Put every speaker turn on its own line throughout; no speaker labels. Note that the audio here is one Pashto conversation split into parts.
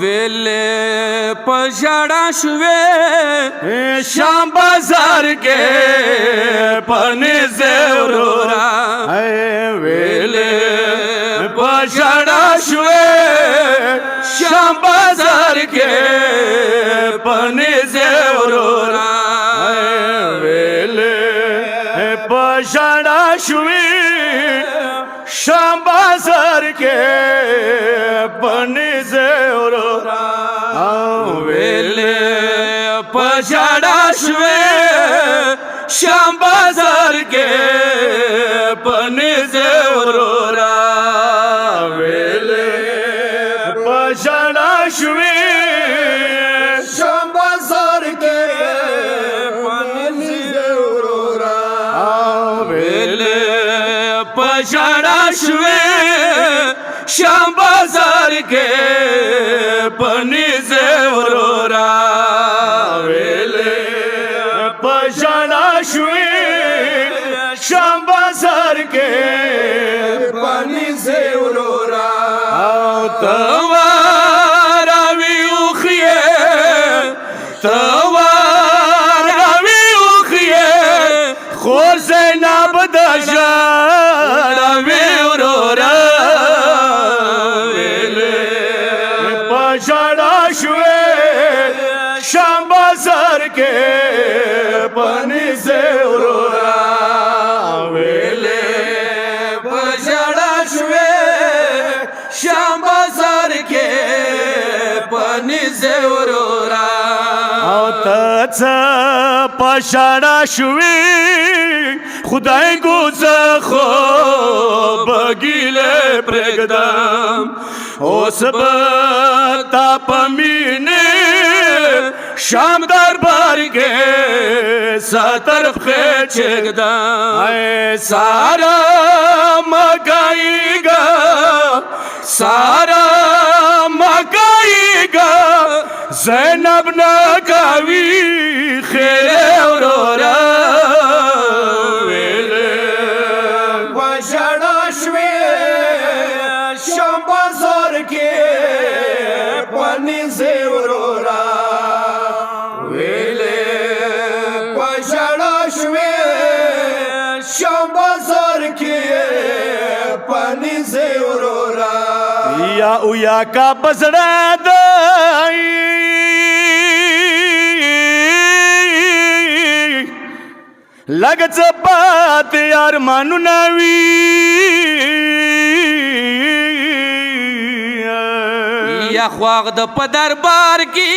ویلې په ژړا شوې شام بازار کې پنځه ورورا ویلې په ژړا شوې شام بازار کې پنځه ورورا ویلې په ژړا شوې شام بازار کې پنځه ورورا ویلې په ژړا شوې شام بازار کې پنځه ورورا ویلې په ژړا شوې شام بازار کې پنځه ورورا ویلې په ژړا شوې شام بازار کې پنځه ورورا ویلې په ژړا شوې شام بازار کې پنځه ورورا او تواروي اوخيه تواروي اوخيه خور زینب د ژړاوي ورورا شام بازار کې پنځه ورورا ویلې په ژړا شوې شام بازار کې پنځه ورورا او ته څه په ژړا شوې خدای ګوزه خو بګیلې پرېږدم اوس به تا په مینې شام دربار کې سترف خېچېږدم سارا مګایږه سارا مګایږه زینب نه کوي خیرې ورورا ویلې په ژړا شوې شام بازار کې پنځه ورورا ویلې په ژړا شوې شام بازار کې پنځه ورورا یا او یا کا بزړه دی لګ څپات یار مانو نوي یا خواغ د په دربار کې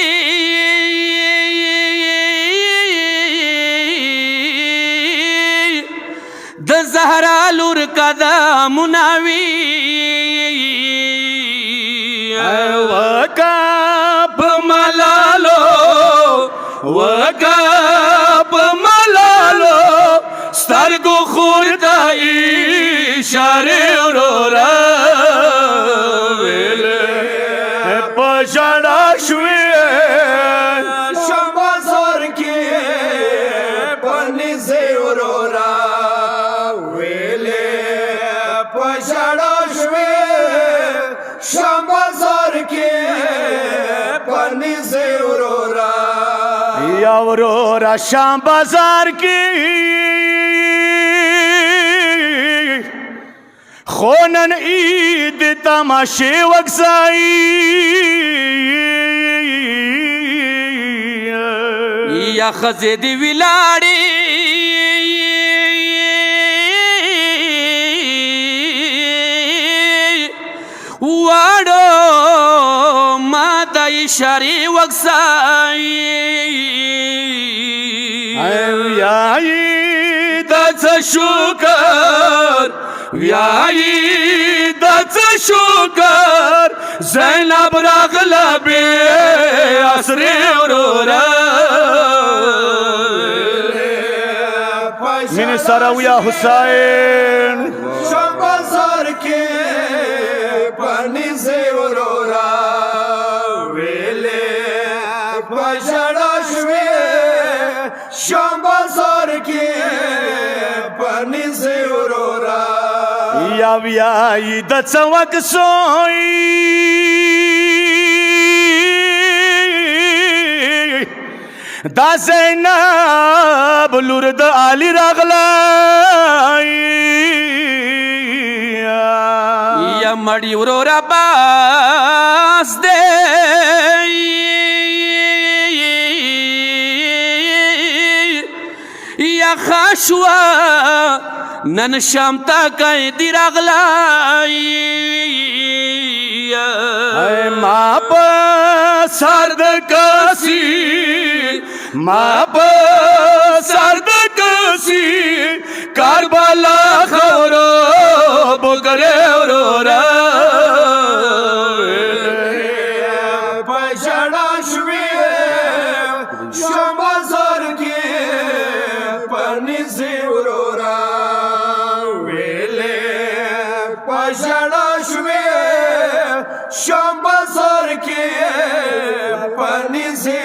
د زهرا لور قدمونه وي وکا په ملالو وکا په ملالو سترګو خور ته اشارې ورورا په ژړا شوې شام بازار کې پنځه ورورا ویلې په ژړا شوې شام بازار کې پنځه ورورا یا ورورا شام بازار کې خونن عید تماشې وکسای یا خزې دی ولاړې واړو ما د اشارې وکسای یا د څه شکر ویایی د څه شکر زینب راغله بې اسرې ورورا مینې سره ویا حسین شام بازار کې پنځه ورورا ویلې په ژړا شوې شام بازار کې پنځه ورورا یا ویای د څه وکسوي دا زینب لور د علی راغلی
یا مړی ورور عباس دی یا خاشوا نن شام تا قیدی راغلی
ما په سر د کسی ما په سر د کسی کربلا خورو بګره ورورا
پښړا شوي شمزار کې پرنځي ورورا ویلې پښړا شوي شمزار کې پرنځي